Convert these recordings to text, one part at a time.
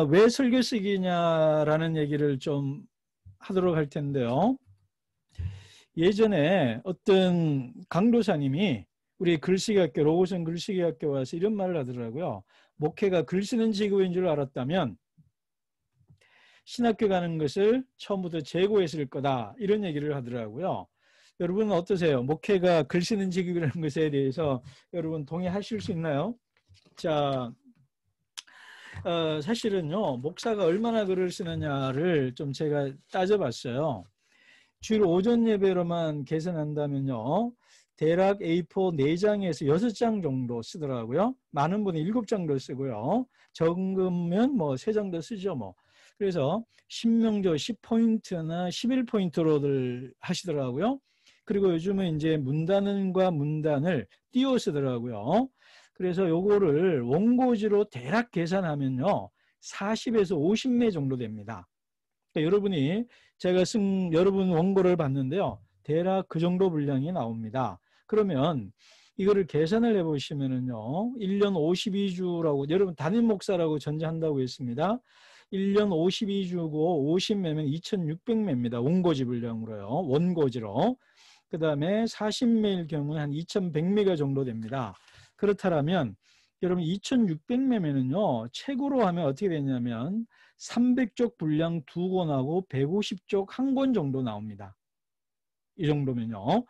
왜 설교 쓰기냐라는 얘기를 좀 하도록 할 텐데요. 예전에 어떤 강도사님이 우리 글쓰기학교, 로고선 글쓰기학교 와서 이런 말을 하더라고요. 목회가 글 쓰는 직업인 줄 알았다면 신학교 가는 것을 처음부터 재고했을 거다. 이런 얘기를 하더라고요. 여러분은 어떠세요? 목회가 글 쓰는 직업이라는 것에 대해서 여러분 동의하실 수 있나요? 자, 사실은요, 목사가 얼마나 글을 쓰느냐를 좀 제가 따져봤어요. 주일 오전 예배로만 계산한다면요, 대략 A4 4장에서 6장 정도 쓰더라고요. 많은 분이 7장도 쓰고요. 적으면 뭐 3장도 쓰죠, 뭐. 그래서 신명조 10포인트나 11포인트로들 하시더라고요. 그리고 요즘은 이제 문단과 문단을 띄워 쓰더라고요. 그래서 요거를 원고지로 대략 계산하면요, 40에서 50매 정도 됩니다. 그러니까 여러분이 제가 쓴 여러분 원고를 봤는데요, 대략 그 정도 분량이 나옵니다. 그러면 이거를 계산을 해보시면은요, 1년 52주라고, 여러분 담임 목사라고 전제한다고 했습니다. 1년 52주고 50매면 2600매입니다. 원고지 분량으로요. 원고지로. 그 다음에 40매일 경우에 한 2100매가 정도 됩니다. 그렇다면 여러분 2600매면은요, 책으로 하면 어떻게 되냐면 300쪽 분량 2권하고 150쪽 1권 정도 나옵니다. 이 정도면요.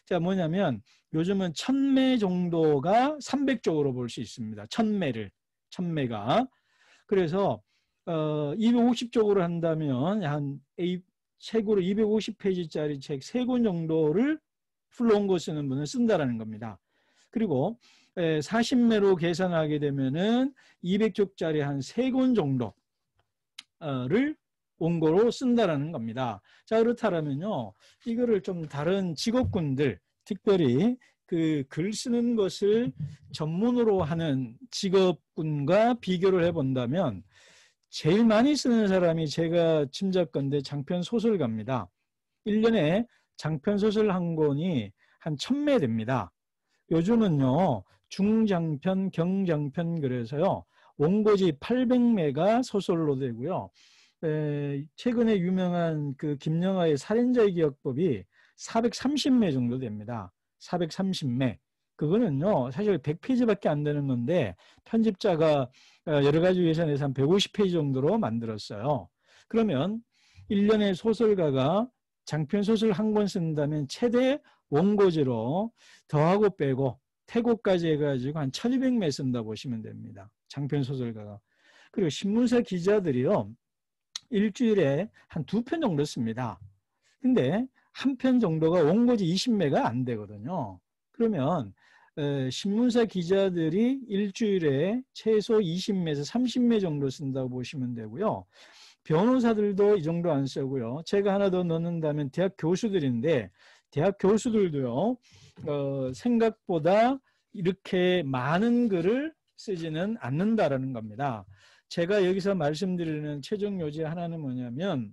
자, 뭐냐면 요즘은 1000매 정도가 300쪽으로 볼 수 있습니다. 1000매가. 그래서 250쪽으로 한다면 한 책으로 250페이지짜리 책 3권 정도를 풀롱고 쓰는 분은 쓴다라는 겁니다. 그리고 40매로 계산하게 되면은 200쪽짜리 한 3권 정도를 원고로 쓴다라는 겁니다. 자, 그렇다면요, 이거를 좀 다른 직업군들, 특별히 그 글 쓰는 것을 전문으로 하는 직업군과 비교를 해본다면 제일 많이 쓰는 사람이 제가 짐작건데 장편 소설가입니다. 1년에 장편 소설 한 권이 한 1000매 됩니다. 요즘은요, 중장편, 경장편 그래서요, 원고지 800매가 소설로 되고요. 최근에 유명한 그 김영하의 살인자의 기억법이 430매 정도 됩니다. 430매. 그거는요, 사실 100페이지밖에 안 되는 건데 편집자가 여러 가지 예산에서 한 150페이지 정도로 만들었어요. 그러면 1년에 소설가가 장편 소설 한 권 쓴다면 최대 원고지로 더하고 빼고 태고까지 해가지고 한 1200매 쓴다 보시면 됩니다. 장편 소설가가. 그리고 신문사 기자들이요, 일주일에 한 2편 정도 씁니다. 근데 한 편 정도가 원고지 20매가 안 되거든요. 그러면 신문사 기자들이 일주일에 최소 20매에서 30매 정도 쓴다고 보시면 되고요. 변호사들도 이 정도 안 쓰고요. 제가 하나 더 넣는다면 대학 교수들인데, 대학 교수들도요, 생각보다 이렇게 많은 글을 쓰지는 않는다라는 겁니다. 제가 여기서 말씀드리는 최종 요지 하나는 뭐냐면,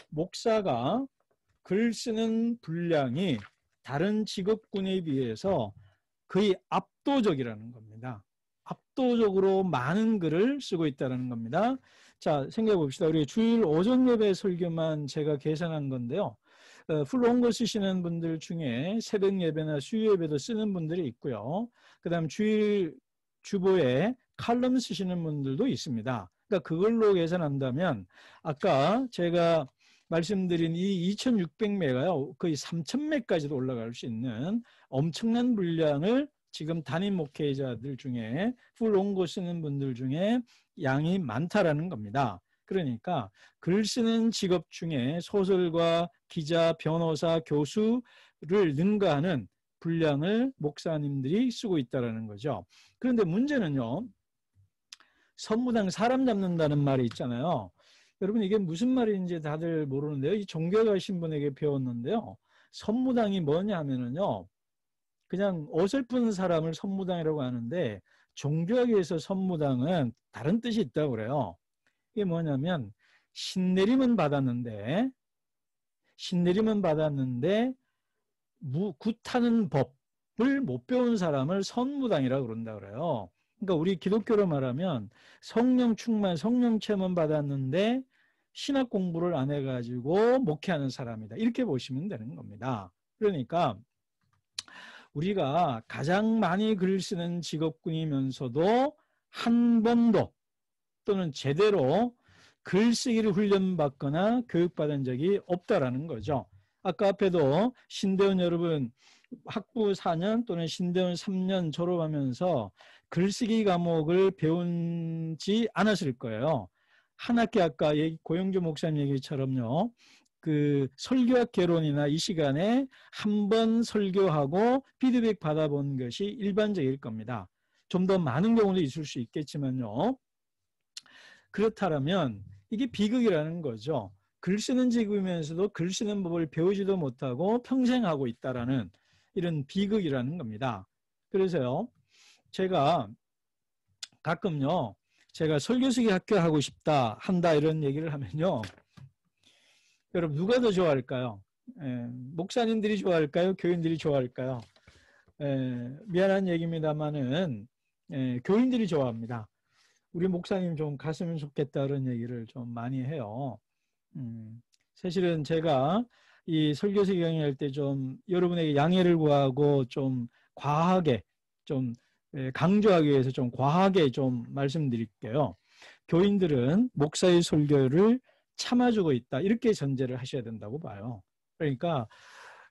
목사가 글 쓰는 분량이 다른 직업군에 비해서 거의 압도적이라는 겁니다. 압도적으로 많은 글을 쓰고 있다는 겁니다. 자, 생각해 봅시다. 우리 주일 오전 예배 설교만 제가 계산한 건데요. 풀롱거 쓰시는 분들 중에 새벽 예배나 수요 예배도 쓰는 분들이 있고요. 그 다음 주일 주보에 칼럼 쓰시는 분들도 있습니다. 그러니까 그걸로 계산한다면 아까 제가 말씀드린 이 2600매가요, 거의 3000매까지도 올라갈 수 있는 엄청난 분량을 지금 담임 목회자들 중에 풀롱고 쓰는 분들 중에 양이 많다라는 겁니다. 그러니까 글 쓰는 직업 중에 소설가, 기자, 변호사, 교수를 능가하는 분량을 목사님들이 쓰고 있다는 거죠. 그런데 문제는요, 선무당 사람 잡는다는 말이 있잖아요. 여러분 이게 무슨 말인지 다들 모르는데요. 이 종교 가신 분에게 배웠는데요. 선무당이 뭐냐 하면은요, 그냥 어설픈 사람을 선무당이라고 하는데 종교학에서 선무당은 다른 뜻이 있다고 그래요. 이게 뭐냐면 신내림은 받았는데 굿하는 법을 못 배운 사람을 선무당이라고 그런다 그래요. 그러니까 우리 기독교로 말하면 성령 충만, 성령 체험 받았는데 신학 공부를 안 해가지고 목회하는 사람이다. 이렇게 보시면 되는 겁니다. 그러니까 우리가 가장 많이 글 쓰는 직업군이면서도 한 번도 또는 제대로 글쓰기를 훈련받거나 교육받은 적이 없다라는 거죠. 아까 앞에도 신대원 여러분 학부 4년 또는 신대원 3년 졸업하면서 글쓰기 과목을 배운지 않았을 거예요. 한 학기 아까 고영주 목사님 얘기처럼요. 그 설교학 개론이나 이 시간에 한 번 설교하고 피드백 받아본 것이 일반적일 겁니다. 좀 더 많은 경우도 있을 수 있겠지만요. 그렇다면 이게 비극이라는 거죠. 글 쓰는 직업이면서도 글 쓰는 법을 배우지도 못하고 평생 하고 있다라는 이런 비극이라는 겁니다. 그래서요, 제가 가끔요, 제가 설교수기 학교 하고 싶다, 한다 이런 얘기를 하면요, 여러분 누가 더 좋아할까요? 목사님들이 좋아할까요? 교인들이 좋아할까요? 미안한 얘기입니다만은 교인들이 좋아합니다. 우리 목사님 좀 갔으면 좋겠다 그런 얘기를 좀 많이 해요. 사실은 제가 이 설교서 강의할 때 좀 여러분에게 양해를 구하고 좀 과하게 좀 강조하기 위해서 좀 과하게 좀 말씀드릴게요. 교인들은 목사의 설교를 참아주고 있다 이렇게 전제를 하셔야 된다고 봐요. 그러니까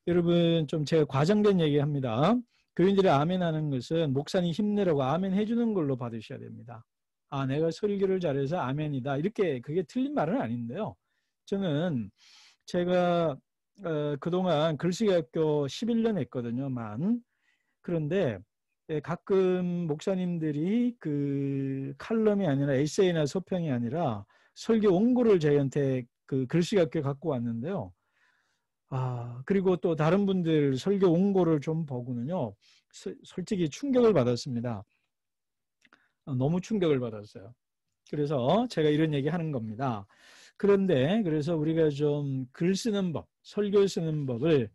여러분 좀 제가 과장된 얘기합니다. 교인들이 아멘 하는 것은 목사님 힘내라고 아멘 해주는 걸로 받으셔야 됩니다. 아, 내가 설교를 잘해서 아멘이다. 이렇게 그게 틀린 말은 아닌데요. 저는 제가 그동안 글쓰기학교 11년 했거든요. 그런데 가끔 목사님들이 그 칼럼이 아니라 에세이나 소평이 아니라 설교 원고를 저희한테 그 글쓰기학교에 갖고 왔는데요. 아, 그리고 또 다른 분들 설교 원고를 좀 보고는요. 솔직히 충격을 받았습니다. 너무 충격을 받았어요. 그래서 제가 이런 얘기 하는 겁니다. 그런데 그래서 우리가 좀 글 쓰는 법, 설교 쓰는 법을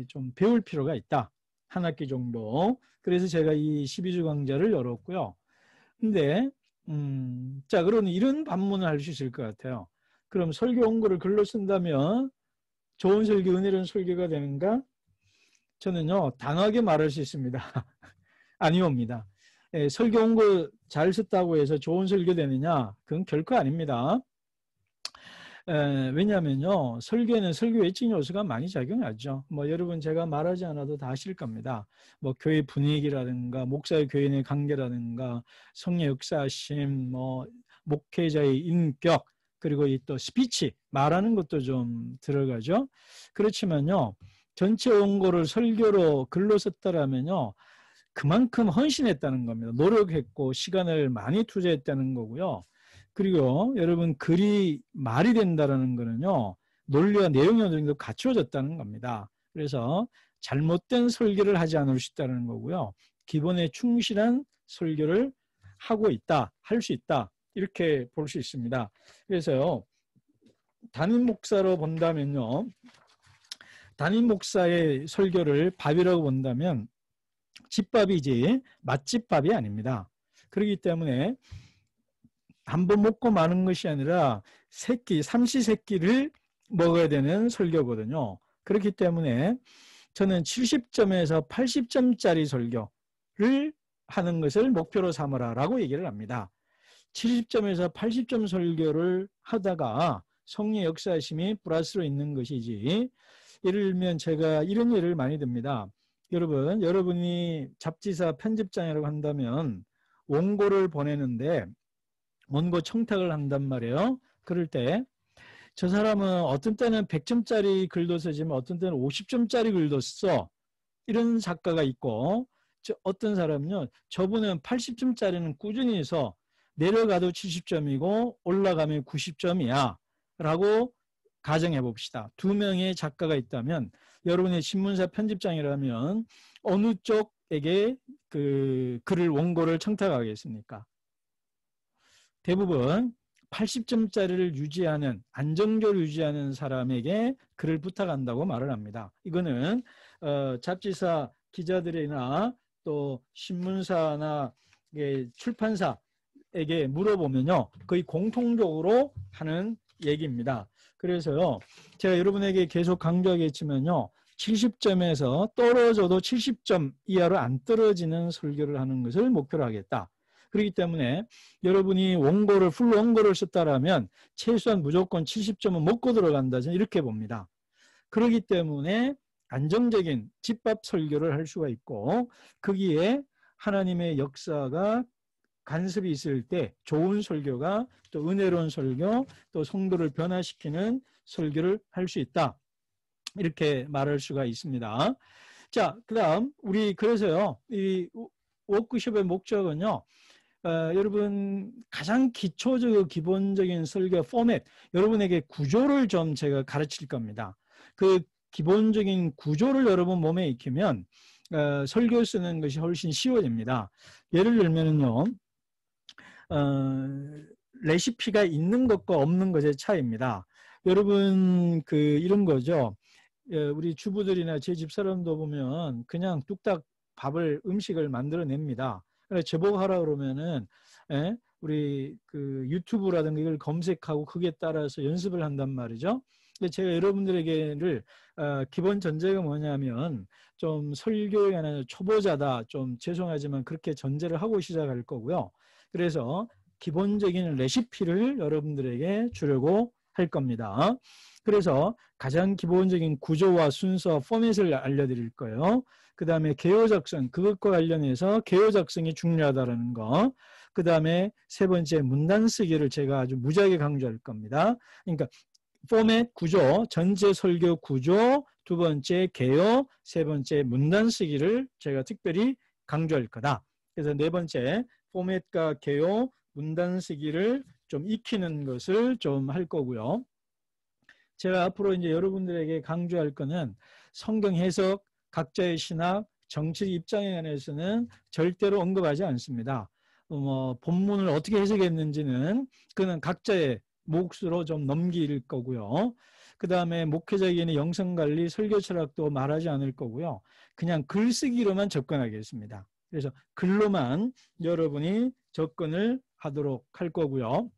좀 배울 필요가 있다. 한 학기 정도. 그래서 제가 이 12주 강좌를 열었고요. 근데 자, 그러면 이런 반문을 할 수 있을 것 같아요. 그럼 설교 원고를 글로 쓴다면 좋은 설교, 은혜로운 설교가 되는가? 저는요, 당하게 말할 수 있습니다. 아니옵니다. 설교 원고 잘 썼다고 해서 좋은 설교 되느냐? 그건 결코 아닙니다. 왜냐하면요, 설교에는 설교 외적 요소가 많이 작용하죠. 뭐 여러분 제가 말하지 않아도 다 아실 겁니다. 뭐 교회 분위기라든가 목사의 교인의 관계라든가 성의 역사심, 뭐 목회자의 인격, 그리고 이 또 스피치 말하는 것도 좀 들어가죠. 그렇지만요, 전체 원고를 설교로 글로 썼다라면요, 그만큼 헌신했다는 겁니다. 노력했고 시간을 많이 투자했다는 거고요. 그리고 여러분 글이 말이 된다는 거는요. 논리와 내용이 어느 정도 갖추어졌다는 겁니다. 그래서 잘못된 설교를 하지 않을 수 있다는 거고요. 기본에 충실한 설교를 하고 있다, 할 수 있다 이렇게 볼 수 있습니다. 그래서요. 담임 목사로 본다면요. 담임 목사의 설교를 밥이라고 본다면 집밥이지 맛집밥이 아닙니다. 그렇기 때문에 한 번 먹고 마는 것이 아니라 삼시세끼를 먹어야 되는 설교거든요. 그렇기 때문에 저는 70점에서 80점짜리 설교를 하는 것을 목표로 삼으라 라고 얘기를 합니다. 70점에서 80점 설교를 하다가 성령의 역사심이 플러스로 있는 것이지, 예를 들면 제가 이런 예를 많이 듭니다. 여러분이 잡지사 편집장이라고 한다면 원고를 보내는데 원고 청탁을 한단 말이에요. 그럴 때 저 사람은 어떤 때는 100점짜리 글도 쓰지만 어떤 때는 50점짜리 글도 써. 이런 작가가 있고, 어떤 사람은요. 저분은 80점짜리는 꾸준히 써. 내려가도 70점이고 올라가면 90점이야 라고 가정해 봅시다. 두 명의 작가가 있다면 여러분의 신문사 편집장이라면 어느 쪽에게 그 글을 원고를 청탁하겠습니까? 대부분 80점짜리를 유지하는, 안정적으로 유지하는 사람에게 글을 부탁한다고 말을 합니다. 이거는 잡지사 기자들이나 또 신문사나 출판사에게 물어보면요, 거의 공통적으로 하는 얘기입니다. 그래서요, 제가 여러분에게 계속 강조하겠지만요, 70점에서 떨어져도 70점 이하로 안 떨어지는 설교를 하는 것을 목표로 하겠다. 그렇기 때문에 여러분이 원고를 풀 원고를 썼다라면 최소한 무조건 70점은 먹고 들어간다, 저는 이렇게 봅니다. 그렇기 때문에 안정적인 집밥 설교를 할 수가 있고, 거기에 하나님의 역사가 간섭이 있을 때 좋은 설교가 또 은혜로운 설교, 또 성도를 변화시키는 설교를 할 수 있다, 이렇게 말할 수가 있습니다. 자, 그 다음 우리 그래서요, 이 워크숍의 목적은요, 여러분 가장 기초적이고 기본적인 설교 포맷, 여러분에게 구조를 좀 제가 가르칠 겁니다. 그 기본적인 구조를 여러분 몸에 익히면 설교 쓰는 것이 훨씬 쉬워집니다. 예를 들면요, 레시피가 있는 것과 없는 것의 차이입니다. 여러분 이런 거죠. 우리 주부들이나 제 집사람도 보면 그냥 뚝딱 음식을 만들어냅니다. 제보고 하라 그러면은 우리 유튜브라든가 이걸 검색하고 그게 따라서 연습을 한단 말이죠. 근데 제가 여러분들에게를 기본 전제가 뭐냐면, 좀 설교에 관한 초보자다, 좀 죄송하지만 그렇게 전제를 하고 시작할 거고요. 그래서 기본적인 레시피를 여러분들에게 주려고 할 겁니다. 그래서 가장 기본적인 구조와 순서, 포맷을 알려드릴 거예요. 그 다음에 개요 작성, 그것과 관련해서 개요 작성이 중요하다는 거. 그 다음에 세 번째 문단 쓰기를 제가 아주 무지하게 강조할 겁니다. 그러니까 포맷, 구조, 전체 설교 구조, 두 번째 개요, 세 번째 문단 쓰기를 제가 특별히 강조할 거다. 그래서 네 번째 포맷과 개요, 문단 쓰기를 좀 익히는 것을 좀 할 거고요. 제가 앞으로 이제 여러분들에게 강조할 거는 성경 해석, 각자의 신학, 정치 입장에 관해서는 절대로 언급하지 않습니다. 본문을 어떻게 해석했는지는 그는 각자의 몫으로 좀 넘길 거고요. 그 다음에 목회자에게는 영성관리, 설교 철학도 말하지 않을 거고요. 그냥 글쓰기로만 접근하겠습니다. 그래서 글로만 여러분이 접근을 하도록 할 거고요.